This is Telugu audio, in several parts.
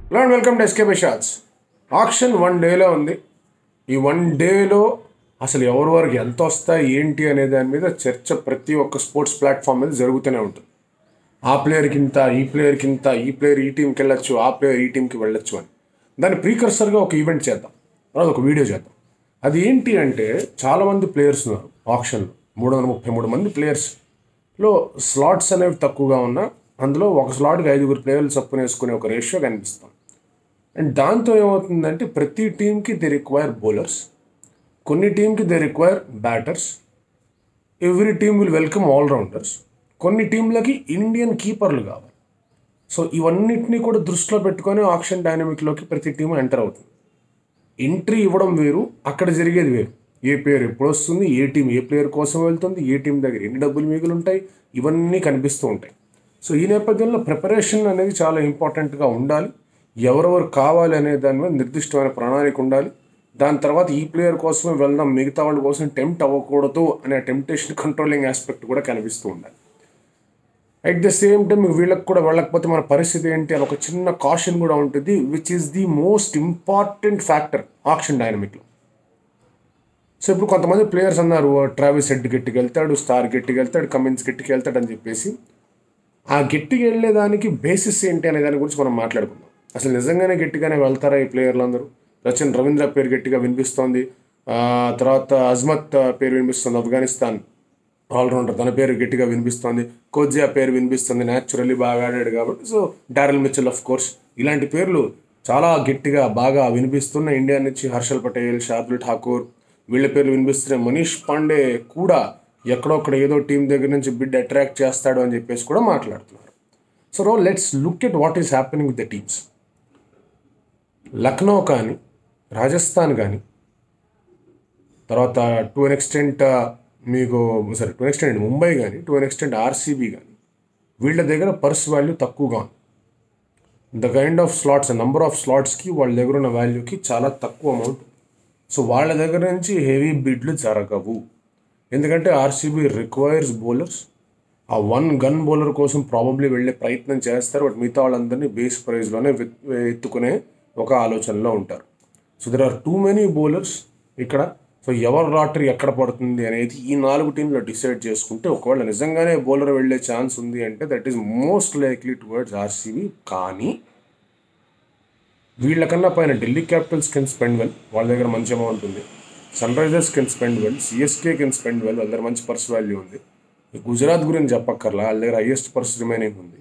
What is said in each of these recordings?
Hello and welcome to SKP shots. Auction 1 డేలో ఉంది. ఈ 1 డేలో అసలు ఎవరి వరకు ఎంత వస్తాయి ఏంటి అనే దాని మీద చర్చ ప్రతి ఒక్క స్పోర్ట్స్ ప్లాట్ఫామ్ మీద జరుగుతూనే ఉంటుంది. ఆ ప్లేయర్కి ఇంత, ఈ ప్లేయర్కి ఇంత, ఈ ప్లేయర్ ఈ టీంకి వెళ్ళొచ్చు, ఆ ప్లేయర్ ఈ టీంకి వెళ్ళొచ్చు అని. దాన్ని ప్రీకర్సర్గా ఒక ఈవెంట్ చేద్దాం, తర్వాత ఒక వీడియో చేద్దాం. అది ఏంటి అంటే చాలామంది ప్లేయర్స్ ఉన్నారు ఆక్షన్లో. 333 మంది ప్లేయర్స్లో స్లాట్స్ అనేవి తక్కువగా ఉన్నా అందులో ఒక స్లాట్కి 5 ప్లేయర్లు చొప్పున వేసుకునే ఒక రేషియో కనిపిస్తాం. అండ్ దాంతో ఏమవుతుందంటే ప్రతి టీంకి దే రిక్వైర్ బౌలర్స్, కొన్ని టీంకి they require batters, every team will welcome allrounders, కొన్ని టీంలకి ఇండియన్ కీపర్లు కావాలి. సో ఇవన్నిటినీ కూడా దృష్టిలో పెట్టుకొని ఆక్షన్ డైనమిక్లోకి ప్రతి టీం ఎంటర్ అవుతుంది. ఎంట్రీ ఇవ్వడం వేరు, అక్కడ జరిగేది వేరు. ఏ ప్లేయర్ ఎప్పుడు వస్తుంది, ఏ టీం ఏ ప్లేయర్ కోసం వెళ్తుంది, ఏ టీం దగ్గర ఎన్ని డబ్బులు మిగులు ఉంటాయి, ఇవన్నీ కనిపిస్తూ ఉంటాయి. సో ఈ నేపథ్యంలో ప్రిపరేషన్ అనేది చాలా ఇంపార్టెంట్గా ఉండాలి. ఎవరెవరు కావాలి అనే దాని మీద నిర్దిష్టమైన ప్రణాళిక ఉండాలి. దాని తర్వాత ఈ ప్లేయర్ కోసమే వెళ్దాం, మిగతా వాళ్ళ కోసం టెంప్ట్ అవ్వకూడదు అనే టెంప్టేషన్ కంట్రోలింగ్ ఆస్పెక్ట్ కూడా కనిపిస్తూ ఉండాలి. అట్ ద సేమ్ టైం వీళ్ళకి కూడా వెళ్ళకపోతే మన పరిస్థితి ఏంటి అని ఒక చిన్న కాషన్ కూడా ఉంటుంది, which is the most important factor auction డైనమిక్లో. సో ఇప్పుడు కొంతమంది ప్లేయర్స్ అన్నారు, ట్రావిస్ హెడ్ గట్టికి వెళ్తాడు, స్టార్ గట్టికి వెళ్తాడు, కమిన్స్ గట్టికి వెళ్తాడు అని చెప్పేసి. ఆ గట్టికి వెళ్ళేదానికి బేసిస్ ఏంటి అనే దాని గురించి మనం మాట్లాడుకుందాం. అసలు నిజంగానే గట్టిగానే వెళ్తారా ఈ ప్లేయర్లు అందరూ? రవీంద్ర పేరు గట్టిగా వినిపిస్తోంది, తర్వాత అజ్మత్ పేరు వినిపిస్తుంది, ఆఫ్ఘనిస్తాన్ ఆల్రౌండర్, తన పేరు గట్టిగా వినిపిస్తోంది, కోజియా పేరు వినిపిస్తుంది, న్యాచురల్లీ బాగా ఆడాడు కాబట్టి. So Daryl Mitchell of course, ఇలాంటి పేర్లు చాలా గట్టిగా బాగా వినిపిస్తున్న ఇండియా నుంచి హర్షల్ పటేల్, శార్దుల్ ఠాకూర్, వీళ్ళ పేర్లు వినిపిస్తున్నాయి. మనీష్ పాండే కూడా ఎక్కడొక్కడ ఏదో టీం దగ్గర నుంచి బిడ్ అట్రాక్ట్ చేస్తాడు అని చెప్పేసి కూడా మాట్లాడుతున్నారు. So let's look at what is happening with the teams. Lucknow కానీ, రాజస్థాన్ కానీ, తర్వాత టు అన్ ఎక్స్టెంట్ ముంబై కానీ, టు అన్ ఎక్స్టెంట్ ఆర్సీబీ కానీ, వీళ్ళ దగ్గర పర్స్ వాల్యూ తక్కువగా ఉంది. The kind of slots, number of స్లాట్స్కి వాళ్ళ దగ్గర ఉన్న వాల్యూకి చాలా తక్కువ అమౌంట్. సో వాళ్ళ దగ్గర నుంచి హెవీ బిడ్లు జరగవు. ఎందుకంటే ఆర్సీబీ రిక్వైర్స్ బౌలర్స్. ఆ 1 గన్ బౌలర్ కోసం ప్రాబబ్లీ వెళ్ళే ప్రయత్నం చేస్తారు, బట్ మిగతా వాళ్ళందరినీ బేస్ ప్రైజ్లోనే ఎత్తుకునే ఒక ఆలోచనలో ఉంటారు. So there are too many bowlers ఇక్కడ. సో ఎవరు లాటరీ ఎక్కడ పడుతుంది అనేది ఈ 4 టీంలో డిసైడ్ చేసుకుంటే, ఒకవేళ నిజంగానే బౌలర్ వెళ్ళే ఛాన్స్ ఉంది అంటే that is most likely towards RCB. కానీ వీళ్ళకన్నా పైన Delhi Capitals can spend well, వాళ్ళ దగ్గర మంచి అమౌంట్ ఉంది. Sunrisers can spend well, CSK can spend well, వాళ్ళ దగ్గర మంచి పర్స్ వాల్యూ ఉంది. గుజరాత్ గురించి చెప్పక్కర్లా, వాళ్ళ దగ్గర హైయెస్ట్ పర్స్ రిమైనింగ్ ఉంది.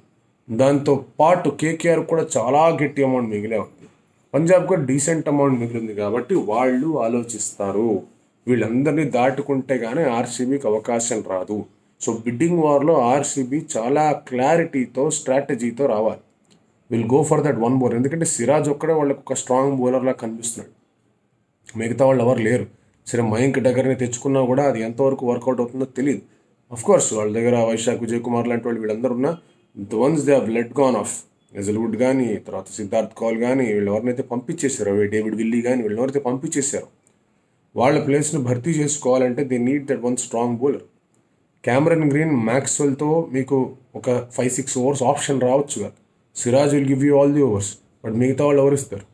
దాంతో పాటు కేకేఆర్ కూడా చాలా గట్టి అమౌంట్ మిగిలే ఉంది. పంజాబ్ కూడా డీసెంట్ అమౌంట్ మిగిలింది. కాబట్టి వాళ్ళు ఆలోచిస్తారు, వీళ్ళందరినీ దాటుకుంటే కానీ ఆర్సీబీకి అవకాశం రాదు. సో బిడ్డింగ్ వార్లో ఆర్సీబీ చాలా క్లారిటీతో, స్ట్రాటజీతో రావాలి. Will go for that 1 bowler. ఎందుకంటే సిరాజ్ ఒక్కడే వాళ్ళకి ఒక స్ట్రాంగ్ బౌలర్లా కనిపిస్తున్నాడు, మిగతా వాళ్ళు ఎవరు లేరు. సరే మయాంక్ దగ్గరని తెచ్చుకున్నా కూడా అది ఎంతవరకు వర్కౌట్ అవుతుందో తెలియదు. కోర్స్ వాళ్ళ దగ్గర వైశాఖ్, విజయ్ కుమార్ లాంటి వాళ్ళు వీళ్ళందరూ ఉన్నా, the ones they have let gone of, Hazlewood కానీ, తర్వాత సిద్ధార్థ్ కౌల్ కానీ, వీళ్ళు ఎవరినైతే పంపించేశారో, డేవిడ్ విల్లీ కానీ, వీళ్ళు ఎవరైతే పంపించేశారో వాళ్ళ ప్లేస్ని భర్తీ చేసుకోవాలంటే they need that 1 strong bowler. Cameron Green, మ్యాక్స్వెల్తో మీకు ఒక 5-6 ఓవర్స్ ఆప్షన్ రావచ్చు కాదు. Siraj will give you all the overs, but మిగతా వాళ్ళు ఎవరు ఇస్తారు?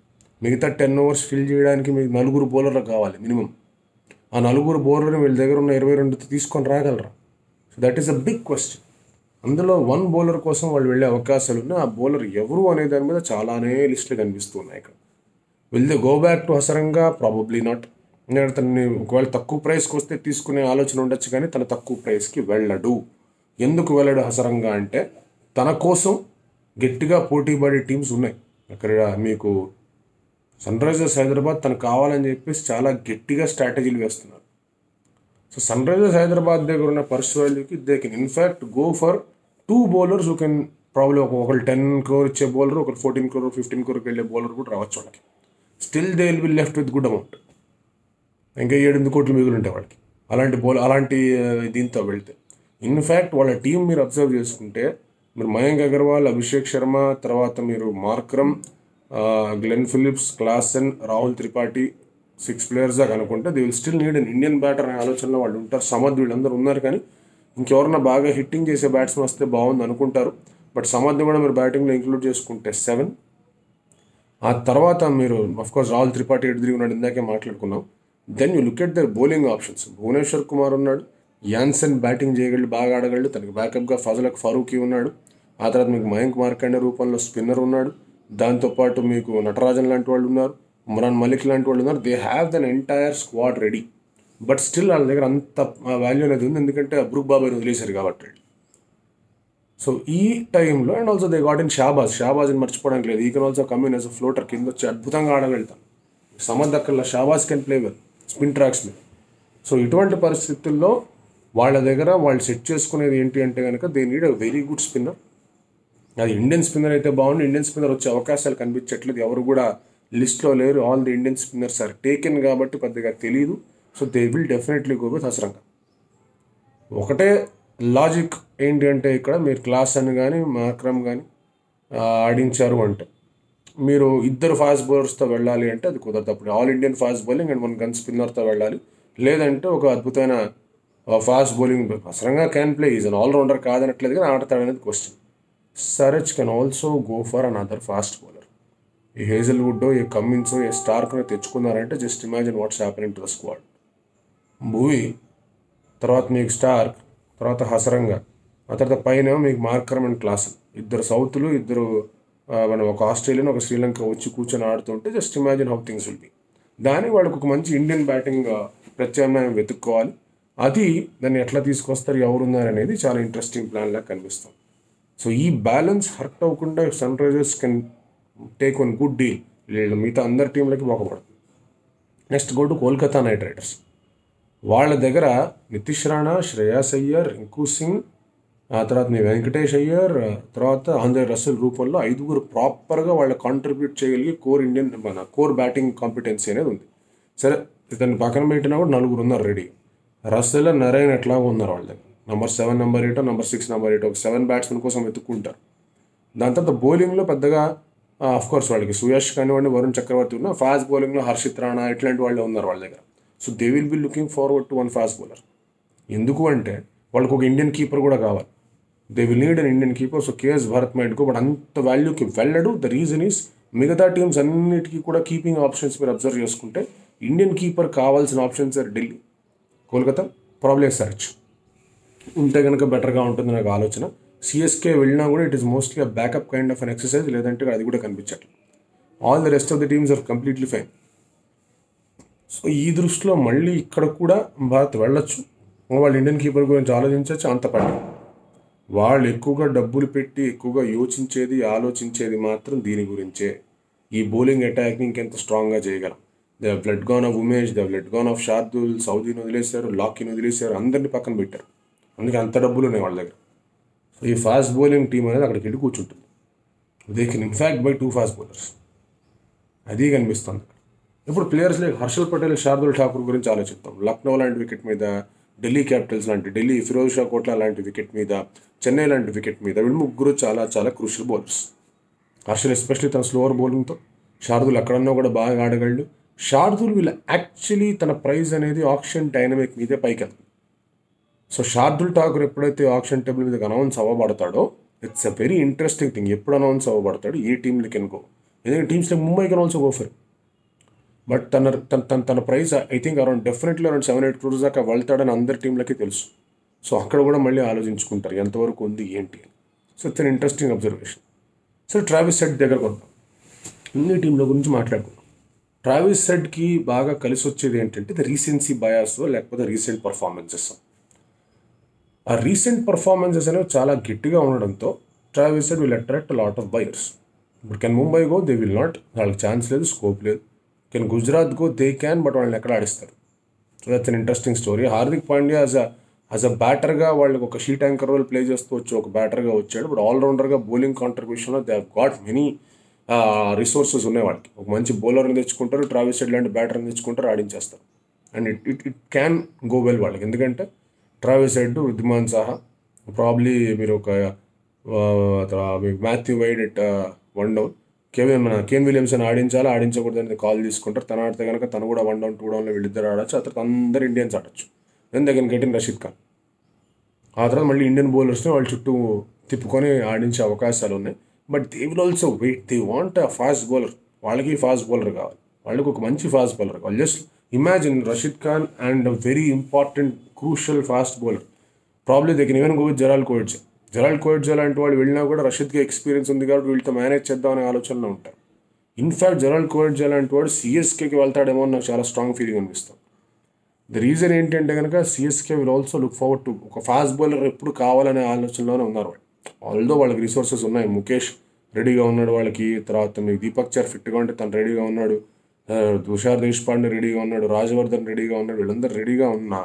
మిగతా 10 ఓవర్స్ ఫిల్ చేయడానికి మీకు 4 బౌలర్లు కావాలి మినిమం. ఆ 4 బౌలర్ని వీళ్ళ దగ్గర ఉన్న 22 తీసుకొని రాగలరా? So that is a big question. అందులో 1 బౌలర్ కోసం వాళ్ళు వెళ్ళే అవకాశాలు ఉన్నాయి. ఆ బౌలర్ ఎవరు అనే దాని మీద చాలానే లిస్టులు కనిపిస్తున్నాయి ఇక్కడ. Will they go back to Hasaranga? Probably not. ఎందుకంటే తనని ఒకవేళ తక్కువ ప్రైస్కి వస్తే తీసుకునే ఆలోచన ఉండొచ్చు, కానీ తన తక్కువ ప్రైస్కి వెళ్ళడు. ఎందుకు వెళ్ళడు హసరంగా అంటే, తన కోసం గట్టిగా పోటీ పడే టీమ్స్ ఉన్నాయి అక్కడ. మీకు సన్ రైజర్స్ హైదరాబాద్ తనకు కావాలని చెప్పేసి చాలా గట్టిగా స్ట్రాటజీలు వేస్తున్నారు. సో సన్ రైజర్స్ హైదరాబాద్ దగ్గర ఉన్న పర్స్ వాల్యూకి they can in fact go for 2 bowlers who can probably ఒకళ్ళు 10 crore ఇచ్చే బౌలర్, ఒకరు 14 crore 15 crore వెళ్ళే బౌలర్ కూడా రావచ్చు వాళ్ళకి. Still they will be left with good amount. ఇంకా 7 కోట్లు మిగులు ఉంటాయి వాళ్ళకి అలాంటి దీంతో వెళ్తే. ఇన్ఫ్యాక్ట్ వాళ్ళ టీం మీరు అబ్జర్వ్ చేసుకుంటే, మీరు మయాంక్ అగర్వాల్, అభిషేక్ శర్మ, తర్వాత మీరు Markram, Glenn Phillips, Klaasen, Rahul Tripathi, 6 players దాకా అనుకుంటే they will still need an Indian batter అనే ఆలోచనలో వాళ్ళు ఉంటారు. సమద్ వీళ్ళందరూ ఉన్నారు, కానీ ఇంకెవరన్నా బాగా హిట్టింగ్ చేసే బ్యాట్స్మెన్ వస్తే బాగుంది అనుకుంటారు. బట్ సమద్ని కూడా మీరు బ్యాటింగ్లో ఇంక్లూడ్ చేసుకుంటే 7. ఆ తర్వాత మీరు అఫ్కోర్స్ రాహుల్ త్రిపాఠి ఎటు తిరిగి ఉన్నాడు, ఇందాకే మాట్లాడుకున్నాం. Then you look at their bowling options. Bhuvneshwar Kumar ఉన్నాడు, యాన్సన్ బ్యాటింగ్ చేయగలడు, బాగా ఆడగలడు. తనకి బ్యాకప్గా ఫజలక్ ఫారూఖీ ఉన్నాడు. ఆ తర్వాత మీకు మయాంక్ మార్కండే రూపంలో స్పిన్నర్ ఉన్నాడు. దాంతోపాటు మీకు నటరాజన్ లాంటి వాళ్ళు ఉన్నారు, ఉమ్రాన్ మలిక్ లాంటి వాళ్ళు ఉన్నారు. They have then entire squad ready. But still వాళ్ళ దగ్గర అంత వాల్యూ అనేది ఉంది, ఎందుకంటే అబ్రూక్ బాబాయ్ వదిలేశారు కాబట్టి. సో ఈ టైంలో and also they got in Shahbaz మర్చిపోవడానికి లేదు. ఈ can also come in as a floater, కింద వచ్చి అద్భుతంగా ఆడగలుగుతాను. సమర్థ్ అక్కర్లా, Shahbaz can play well spin tracks మీద. సో ఇటువంటి పరిస్థితుల్లో వాళ్ళ దగ్గర వాళ్ళు సెట్ చేసుకునేది ఏంటి అంటే కనుక they need a very good spinner. అది ఇండియన్ స్పిన్నర్ అయితే బాగుంది. ఇండియన్ స్పిన్నర్ వచ్చే అవకాశాలు కనిపించట్లేదు, ఎవరు కూడా లిస్ట్లో లేరు. All the Indian spinners are taken కాబట్టి పెద్దగా తెలియదు. So they will definitely go with Hasaranga. ఒకటే లాజిక్ ఏంటి అంటే ఇక్కడ మీరు క్లాస్ అని కానీ మాక్రమ్ కానీ ఆడించారు అంటే మీరు ఇద్దరు ఫాస్ట్ బౌలర్స్తో వెళ్ళాలి అంటే అది కుదరదు. అప్పుడు all Indian fast bowling and 1 gun స్పిన్నర్తో వెళ్ళాలి. లేదంటే ఒక అద్భుతమైన fast bowling Hasaranga can play, is an allrounder కాదనట్లేదు కానీ ఆడతాడు అనేది question. Siraj can also go for another fast bowler. ఈ హేజల్వుడ్, ఏ కమ్మిన్స్, ఏ స్టార్క్ని తెచ్చుకున్నారంటే just imagine what's happening to the squad. Bhuvi తర్వాత మీకు స్టార్క్, తర్వాత హసరంగా, ఆ తర్వాత పైన మీకు మార్కరమ్ అండ్ క్లాసన్, ఇద్దరు సౌత్లు, ఇద్దరు మనం ఒక ఆస్ట్రేలియన్, ఒక శ్రీలంక వచ్చి కూర్చొని ఆడుతుంటే just imagine how things will be. దానికి వాళ్ళకి ఒక మంచి ఇండియన్ బ్యాటింగ్ ప్రత్యామ్నాయం వెతుక్కోవాలి. అది దాన్ని ఎట్లా తీసుకొస్తారు, ఎవరున్నారనేది చాలా ఇంట్రెస్టింగ్ ప్లాన్ లాగా కనిపిస్తుంది. సో ఈ బ్యాలెన్స్ హర్ట్ అవ్వకుండా Sunrisers can take one good deal. మిగతా అందరి టీంలకి బాగుపడుతుంది. Next go to Kolkata Knight Riders. వాళ్ళ దగ్గర నితీష్ రాణా, శ్రేయాస్ అయ్యర్, రింకు సింగ్, ఆ తర్వాత మీ వెంకటేష్ అయ్యర్, తర్వాత ఆంధ్ర రసల్ రూపంలో 5 ప్రాపర్గా వాళ్ళ కాంట్రిబ్యూట్ చేయగలిగే కోర్ బ్యాటింగ్ కాంపిటెన్సీ అనేది ఉంది. సరే ఇతను పక్కన పెట్టినా కూడా 4 ఉన్నారు రెడీ. రసల్, నరైన్ ఎట్లాగో ఉన్నారు వాళ్ళ దగ్గర. నెంబర్ 7, నెంబర్ 8, నెంబర్ 6, నెంబర్ 8 ఒక 7 బ్యాట్స్మెన్ కోసం వెతుక్కుంటారు. దాని తర్వాత బౌలింగ్లో పెద్దగా కోర్స్ వాళ్ళకి సుయష్ కానివ్వండి, వరుణ్ చక్రవర్తి ఉన్నా, ఫాస్ట్ బౌలింగ్లో హర్షిత్ రాణా ఇట్లాంటి వాళ్ళే ఉన్నారు వాళ్ళ దగ్గర. So they will be looking forward to 1 fast bowler. ఎందుకు అంటే వాళ్ళకు ఒక ఇండియన్ కీపర్ కూడా కావాలి. They will need an Indian keeper. So KS Bharat might go, but అంత వాల్యూకి వెళ్ళడు. ద రీజన్ ఈస్ మిగతా టీమ్స్ అన్నిటికీ కూడా కీపింగ్ ఆప్షన్స్ మీరు అబ్జర్వ్ చేసుకుంటే ఇండియన్ కీపర్ కావాల్సిన options are Delhi, Kolkata, probably సర్చ్ ఉంటే కనుక బెటర్గా ఉంటుంది నాకు ఆలోచన. సిఎస్కే వెళ్ళినా కూడా it is mostly a backup kind of an exercise, లేదంటే అది కూడా కనిపించట్లేదు. All the rest of the teams are completely fine. So ఈ దృష్టిలో మళ్ళీ ఇక్కడ కూడా భారత్ వెళ్ళొచ్చు. వాళ్ళు ఇండియన్ కీపర్ గురించి ఆలోచించవచ్చు. అంత పని వాళ్ళు ఎక్కువగా డబ్బులు పెట్టి ఎక్కువగా యోచించేది, ఆలోచించేది మాత్రం దీని గురించే. ఈ బౌలింగ్ అటాక్ని ఇంకెంత స్ట్రాంగ్గా చేయగలం. They have let gone of Umesh, they have let gone of Shardul, సౌదీని వదిలేశారు, లాకీని వదిలేశారు, అందరినీ పక్కన పెట్టారు. అందుకే అంత డబ్బులు ఉన్నాయి వాళ్ళ దగ్గర. సో ఈ ఫాస్ట్ బౌలింగ్ టీం అనేది అక్కడికి వెళ్ళి కూర్చుంటుంది. They can in fact by 2 fast bowlers. అది కనిపిస్తుంది. ఇప్పుడు ప్లేయర్స్ లైక్ హర్షల్ పటేల్, శార్దుల్ ఠాకూర్ గురించి ఆలోచిస్తాం. లక్నో లాంటి వికెట్ మీద, ఢిల్లీ క్యాపిటల్స్ లాంటి, ఢిల్లీ ఫిరోజ్ షా కోట్లా లాంటి వికెట్ మీద, చెన్నై లాంటి వికెట్ మీద వీళ్ళు ముగ్గురు చాలా చాలా క్రూషియల్ బౌలర్స్. హర్షల్ ఎస్పెషల్లీ తన స్లోవర్ బౌలింగ్తో, శార్దుల్ ఎక్కడన్నా కూడా బాగా ఆడగలడు. శార్దుల్ వీళ్ళు యాక్చువల్లీ తన ప్రైజ్ అనేది ఆప్షన్ డైనమిక్ మీదే పైకి వెళ్తుంది. సో శార్దుల్ ఠాకూర్ ఎప్పుడైతే ఆప్షన్ టేబుల్ మీద అనౌన్స్ అవ్వబడతాడో it's a very interesting thing. ఎప్పుడు అనౌన్స్ అవ్వబడతాడు, ఏ టీంలకి అనుకో, ఎందుకంటే teams like Mumbai can also go for. But తన price I think around definitely around 7-8 crores దాకా వెళ్తాడని అందరి టీంలకి తెలుసు. సో అక్కడ కూడా మళ్ళీ ఆలోచించుకుంటారు ఎంతవరకు ఉంది ఏంటి అని. So it's an interesting observation. So Travis head దగ్గరకు వద్దాం. అన్ని టీంల గురించి మాట్లాడుకుందాం. ట్రావిస్ హెడ్కి బాగా కలిసి వచ్చేది ఏంటంటే ద రీసెన్సీ బయాస్ లేకపోతే రీసెంట్ పర్ఫార్మెన్సెస్. ఆ రీసెంట్ పర్ఫార్మెన్సెస్ అనేవి చాలా గట్టిగా ఉండడంతో Travis Head will attract lot of buyers. ఇప్పుడు can Mumbai go, they will not, వాళ్ళకి ఛాన్స్ లేదు, స్కోప్ లేదు. Can Gujarat go, they can, but వాళ్ళని ఎక్కడ ఆడిస్తారు. So that's an interesting story. Hardik Pandya as a బ్యాటర్గా వాళ్ళకి ఒక షీట్ యాంకర్ రోల్ ప్లే చేస్తూ వచ్చి ఒక బ్యాటర్గా వచ్చాడు. బట్ ఆల్రౌండర్గా బౌలింగ్ కాంట్రిబ్యూషన్లో they have got many resources ఉన్నాయి వాళ్ళకి. ఒక మంచి బౌలర్ని తెచ్చుకుంటారు, ట్రావిస్ హెడ్ లాంటి బ్యాటర్ని తెచ్చుకుంటారు, ఆడించేస్తారు. And it can go well వాళ్ళకి. ఎందుకంటే Travis Head, Wriddhiman Saha, probably మీరు ఒక Matthew Wade at 1 down, Kane Williamson ఆడించకూడదు అనేది కాల్ తీసుకుంటారు. తను ఆడితే కనుక తను కూడా 1 down 2 downలో వీళ్ళిద్దరు ఆడచ్చు. ఆ తర్వాత అందరు ఇండియన్స్ ఆడచ్చు. Then they can get in Rashid Khan. ఆ తర్వాత మళ్ళీ ఇండియన్ బౌలర్స్ని వాళ్ళ చుట్టూ తిప్పుకొని ఆడించే అవకాశాలు ఉన్నాయి. But they will also wait, they want a fast bowler. వాళ్ళకి ఫాస్ట్ బౌలర్ కావాలి, వాళ్ళకి ఒక మంచి ఫాస్ట్ బౌలర్ కావాలి. Just imagine Rashid Khan and very important crucial fast bowler. Probably they can even go with Gerald Coetzee లాంటి వాళ్ళు వెళ్ళినా కూడా రషీద్కి ఎక్స్పీరియన్స్ ఉంది కాబట్టి వీళ్ళతో మేనేజ్ చేద్దాం అనే ఆలోచనలో ఉంటారు. ఇన్ఫ్యాక్ట్ జెరాల్డ్ కోయిట్జే లాంటి వాడు సిఎస్కేకి వెళ్తాడేమో అని నాకు చాలా స్ట్రాంగ్ ఫీలింగ్ అనిపిస్తుంది. ద రీజన్ ఏంటంటే కనుక CSK will also look forward to ఒక ఫాస్ట్ బౌలర్ ఎప్పుడు కావాలనే ఆలోచనలోనే ఉన్నారు వాళ్ళు. ఆల్దో వాళ్ళకి రిసోర్సెస్ ఉన్నాయి. ముఖేష్ రెడీగా ఉన్నాడు వాళ్ళకి, తర్వాత మీకు దీపక్ చర్ ఫిట్గా ఉంటే తను రెడీగా ఉన్నాడు, తుషార్ దేశ్పాండే రెడీగా ఉన్నాడు, రాజవర్ధన్ రెడీగా ఉన్నాడు. వీళ్ళందరూ రెడీగా ఉన్నా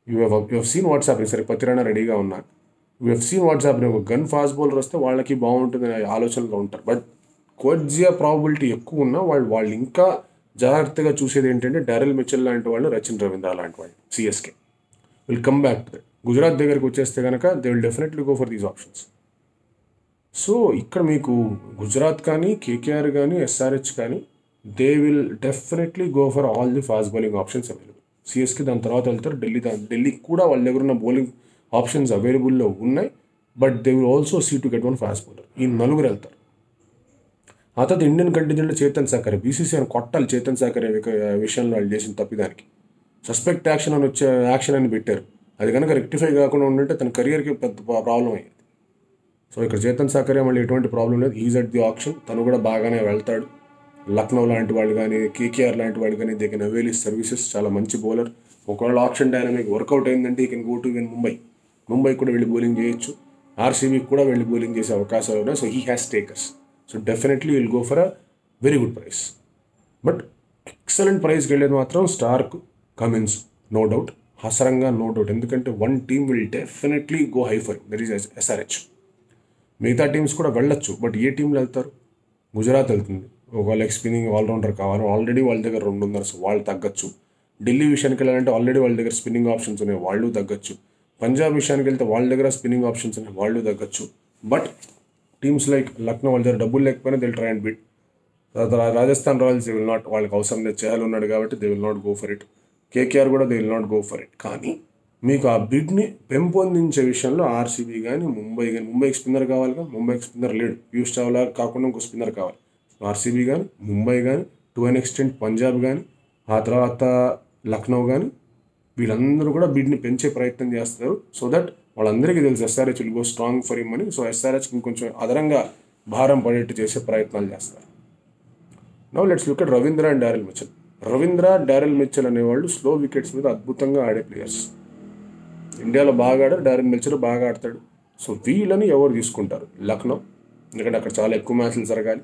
యూ హ్యావ్ సీన్ వాట్సాప్ సరే పతిరానా రెడీగా ఉన్నా యూ హ్యావ్ సీన్ వాట్సాప్ ఒక గన్ ఫాస్ట్ బౌలర్ వస్తే వాళ్ళకి బాగుంటుంది అనే ఆలోచనలో ఉంటారు. బట్ కోయిట్జే ప్రాబిలిటీ ఎక్కువ ఉన్నా వాళ్ళు ఇంకా జాగ్రత్తగా చూసేది ఏంటంటే డారెల్ మిచెల్ లాంటి వాళ్ళు, రచిన్ రవీంద్ర లాంటి వాళ్ళు. CSK will come back to that. Gujarat దగ్గరికి వచ్చేస్తే కనుక they will definitely go for these options. So ఇక్కడ మీకు గుజరాత్ కానీ, కేకేఆర్ కానీ, ఎస్ఆర్హెచ్ కానీ they will definitely go for all the fast bowling options available. CSK దాని తర్వాత వెళ్తారు. ఢిల్లీకి కూడా వాళ్ళ దగ్గర ఉన్న బౌలింగ్ ఆప్షన్స్ అవైలబుల్లో ఉన్నాయి. But they will also see to get one fast bowler. ఈ నలుగురు వెళ్తారు. ఆ తర్వాత ఇండియన్ కంటింజెంట్లో చేతన్ సాకరే, బీసీసీఐని కొట్టాలి చేతన్ సాకరే విషయంలో వాళ్ళు చేసిన తప్పిదానికి. సస్పెక్ట్ యాక్షన్ అని పెట్టారు. అది కనుక రెక్టిఫై కాకుండా ఉంటే తన కెరియర్కి పెద్ద ప్రాబ్లం అయ్యేది. సో ఇక్కడ చేతన్ సాకరే మళ్ళీ ఎటువంటి ప్రాబ్లం లేదు. Is at the option. తను కూడా బాగానే వెళ్తాడు. లక్నో లాంటి వాళ్ళు కానీ, కేకేఆర్ లాంటి వాళ్ళు కానీ they can avail his services. చాలా మంచి బౌలర్. ఒకవేళ ఆప్షన్ డైనమిక్ వర్కౌట్ అయిందంటే ఈ can go to even Mumbai కూడా వెళ్ళి బౌలింగ్ చేయొచ్చు. ఆర్సీబీకి కూడా వెళ్ళి బౌలింగ్ చేసే అవకాశాలు ఉన్నాయి. So he has takers. So definitely will go for a very good price. But excellent ప్రైస్కి వెళ్ళేది మాత్రం Starc, Cummins, no doubt. Hasaranga no doubt. ఎందుకంటే one team will definitely go high for that is SRH. మిగతా టీమ్స్ కూడా వెళ్ళొచ్చు. బట్ ఏ టీంలు వెళ్తారు? గుజరాత్ వెళ్తుంది. ఒక లెగ్ స్పిన్నింగ్ ఆల్రౌండర్ కావాలి. ఆల్రెడీ వాళ్ళ దగ్గర 2 ఉన్నారు. సో వాళ్ళు తగ్గచ్చు. ఢిల్లీ విషయానికి వెళ్ళాలంటే ఆల్రెడీ వాళ్ళ దగ్గర స్పిన్నింగ్ ఆప్షన్స్ ఉన్నాయి, వాళ్ళు తగ్గచ్చు. పంజాబ్ విషయానికి వెళ్తే వాళ్ళ దగ్గర స్పిన్నింగ్ ఆప్షన్స్ ఉన్నాయి, వాళ్ళు తగ్గచ్చు. బట్ టీమ్స్ లైక్ లక్నో వాళ్ళ దగ్గర డబ్బులు లేకపోయినా they will try and bid. Rajasthan Royals they will not, వాళ్ళకి అవసరం లేదు, చేయాలి ఉన్నాడు కాబట్టి they will not go for it. KKR కూడా they will not go for it. కానీ మీకు ఆ బిడ్ని పెంపొందించే విషయంలో ఆర్సీబీ కానీ, ముంబైకి స్పిన్నర్ కావాలిగా. ముంబైకి స్పిన్నర్ లేడు. పీయూష్ చావ్లా కాకుండా ఇంకో స్పిన్నర్ కావాలి. ఆర్సీబీ కానీ, ముంబై కానీ, టు అన్ ఎక్స్టెంట్ పంజాబ్ కానీ, ఆ తర్వాత లక్నో కానీ వీళ్ళందరూ కూడా బిడ్ని పెంచే ప్రయత్నం చేస్తారు. సో దట్ వాళ్ళందరికీ తెలుసు SRH will go strong for him అని. సో ఎస్ఆర్హెచ్కి ఇంకొంచెం అదనంగా భారం పడేట్టు చేసే ప్రయత్నాలు చేస్తారు. Now let's look at Ravindra and Daryl Mitchell. Ravindra, Daryl Mitchell అనేవాళ్ళు స్లో వికెట్స్ మీద అద్భుతంగా ఆడే ప్లేయర్స్. ఇండియాలో బాగా ఆడారు. డారెల్ మిచెల్ బాగా ఆడతాడు. సో వీళ్ళని ఎవరు తీసుకుంటారు? లక్నో, ఎందుకంటే అక్కడ చాలా ఎక్కువ మ్యాచ్లు జరగాలి.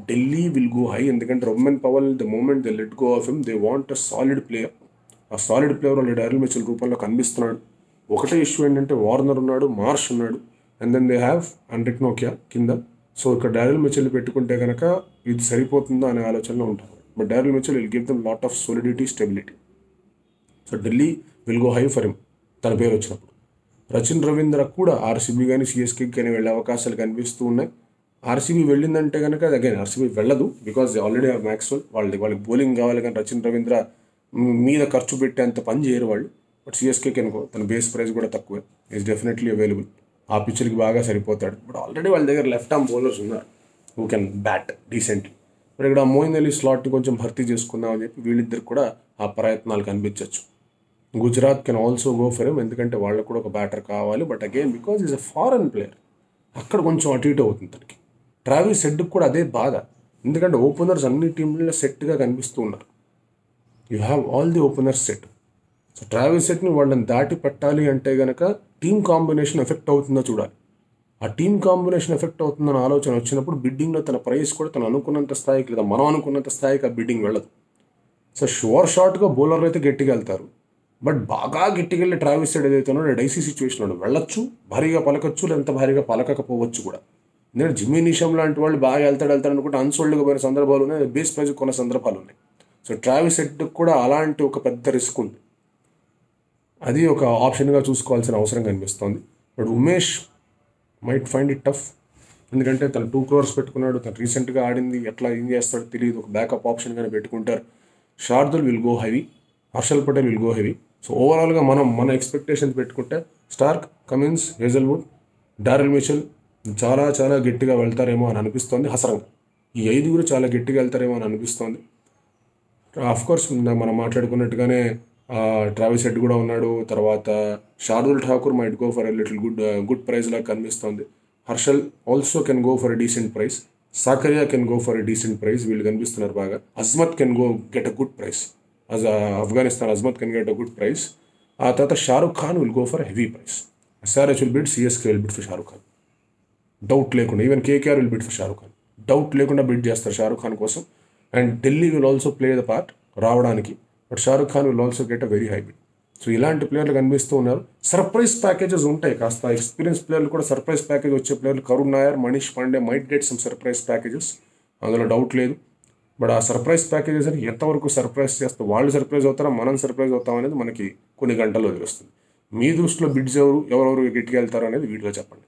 ఢిల్లీ విల్ గో హై, ఎందుకంటే Rovman Powell the moment they let go of him they want a solid player. ఆ సాలిడ్ ప్లేయర్ వాళ్ళు డారెల్ మిచెల్ రూపంలో కనిపిస్తున్నాడు. ఒకటే ఇష్యూ ఏంటంటే వార్నర్ ఉన్నాడు, మార్ష్ ఉన్నాడు, and then they have Anrich నోకియా కింద. సో ఇక్కడ డారెల్ మిచెల్ పెట్టుకుంటే కనుక ఇది సరిపోతుందా అనే ఆలోచనలో ఉంటారు. But Daryl Mitchell will give them lot of solidity, stability. So Delhi will go high for him తన పేరు వచ్చినప్పుడు. రచిన్ రవీంద్ర కూడా ఆర్సీబీ కానీ, సిఎస్కేకి కానీ వెళ్ళే అవకాశాలు కనిపిస్తూ ఉన్నాయి. ఆర్సీబీ వెళ్ళిందంటే కనుక అగైన్ ఆర్సీబీ వెళ్ళదు, బికాజ్ ఆల్రెడీ ఆర్ మ్యాక్స్వెల్. వాళ్ళకి బౌలింగ్ కావాలి కానీ రచిన్ రవీంద్ర మీద ఖర్చు పెట్టేంత పని చేయరు వాళ్ళు. బట్ సిఎస్కేకి అనుకో తన బేస్ ప్రైస్ కూడా తక్కువే. Is definitely available. ఆ పిచ్చర్కి బాగా సరిపోతాడు. బట్ ఆల్రెడీ వాళ్ళ దగ్గర లెఫ్ట్ ఆర్మ్ బౌలర్స్ ఉన్నారు హూ కెన్ బ్యాట్ డీసెంట్లీ. మరి ఇక్కడ మోయిన్ అలీ స్లాట్ని కొంచెం భర్తీ చేసుకుందాం అని చెప్పి వీళ్ళిద్దరు కూడా ఆ ప్రయత్నాలు కనిపించవచ్చు. Gujarat can also go for him, ఎందుకంటే వాళ్ళకు కూడా ఒక బ్యాటర్ కావాలి. But again because is a foreign player, అక్కడ కొంచెం అటు ఇటు అవుతుంది తనకి. ట్రావిస్ హెడ్కి కూడా అదే బాధ, ఎందుకంటే ఓపెనర్స్ అన్ని టీంలలో సెట్గా కనిపిస్తూ ఉన్నారు. You have all the openers set. So Travis హెడ్ని వాళ్ళని దాటి పెట్టాలి అంటే కనుక టీమ్ కాంబినేషన్ ఎఫెక్ట్ అవుతుందో చూడాలి. ఆ టీమ్ కాంబినేషన్ ఎఫెక్ట్ అవుతుందన్న ఆలోచన వచ్చినప్పుడు బిడ్డింగ్లో తన ప్రైస్ కూడా తను అనుకున్నంత స్థాయికి లేదా మనం అనుకున్నంత స్థాయికి ఆ బిడ్డింగ్ వెళ్ళదు. సో షార్ట్గా బౌలర్లు అయితే గట్టిగా వెళ్తారు. బట్ బాగా గట్టిగా వెళ్ళి ట్రావిస్ హెడ్ ఏదైతే ఉన్నాడో డైసీ సిచ్యువేషన్ వెళ్ళొచ్చు, భారీగా పలకచ్చు, లేదంత భారీగా పలకపోవచ్చు కూడా. ఎందుకంటే జిమ్మీ నిషమ్ లాంటి వాళ్ళు బాగా వెళ్తాడు అనుకుంటే అన్సోల్డ్గా పోయిన సందర్భాలు ఉన్నాయి, బేస్ ప్రైజ్ కొన్న సందర్భాలు ఉన్నాయి. సో ట్రావిస్ హెడ్ కూడా అలాంటి ఒక పెద్ద రిస్క్ ఉంది. అది ఒక ఆప్షన్గా చూసుకోవాల్సిన అవసరం కనిపిస్తోంది. But Umesh might find it tough, ఎందుకంటే తను 2 crores పెట్టుకున్నాడు. తను రీసెంట్గా ఆడింది, ఎట్లా ఏం చేస్తాడో తెలియదు. ఒక బ్యాకప్ ఆప్షన్గానే పెట్టుకుంటారు. Shardul will go heavy, Harshal Patel will go heavy. So ఓవరాల్గా మన ఎక్స్పెక్టేషన్స్ పెట్టుకుంటే Starc, Cummins, Hazlewood, Daryl Mitchell చాలా చాలా గట్టిగా వెళ్తారేమో అని అనిపిస్తోంది హసరంగా. ఈ 5 చాలా గట్టిగా వెళ్తారేమో అని అనిపిస్తోంది. ఆఫ్ కోర్స్ మనం మాట్లాడుకున్నట్టుగానే ట్రావిస్ హెడ్ కూడా ఉన్నాడు. తర్వాత Shardul Thakur might go for a little good price లాగా కనిపిస్తోంది. Harshal also can go for a decent price. Sakariya can go for a decent price. వీళ్ళు కనిపిస్తున్నారు బాగా. Azmat can go get a good price. Afghanistan Azmat can get a good price. ఆ తర్వాత Shahrukh Khan will go for heavy price. SRH will bid, CSK will bid for Shahrukh Khan. Doubt లేకుండా. Even KKR will bid for Shahrukh Khan. Doubt లేకుండా బిడ్ చేస్తారు షారుఖ్ ఖాన్ కోసం. And Delhi will also play the part రావడానికి. But Shahrukh Khan will also get a very high bid. So ఇలాంటి ప్లేయర్లు కనిపిస్తూ ఉన్నారు. సర్ప్రైజ్ ప్యాకేజెస్ ఉంటాయి. కాస్త ఎక్స్పీరియన్స్ ప్లేయర్లు కూడా సర్ప్రైజ్ ప్యాకేజ్ వచ్చే ప్లేయర్లు Karun Nair, Manish Pandey might get some surprise packages. అందులో డౌట్ లేదు. బట్ ఆ సర్ప్రైజ్ ప్యాకేజెస్ అని ఎంతవరకు సర్ప్రైజ్ చేస్తే వాళ్ళు సర్ప్రైజ్ అవుతారా, మనం సర్ప్రైజ్ అవుతాం అనేది మనకి కొన్ని గంటల్లో తెలుస్తుంది. మీ దృష్టిలో బిడ్స్ ఎవరెవరు గట్టిగా వెళ్తారు అనేది వీడియోలో చెప్పండి.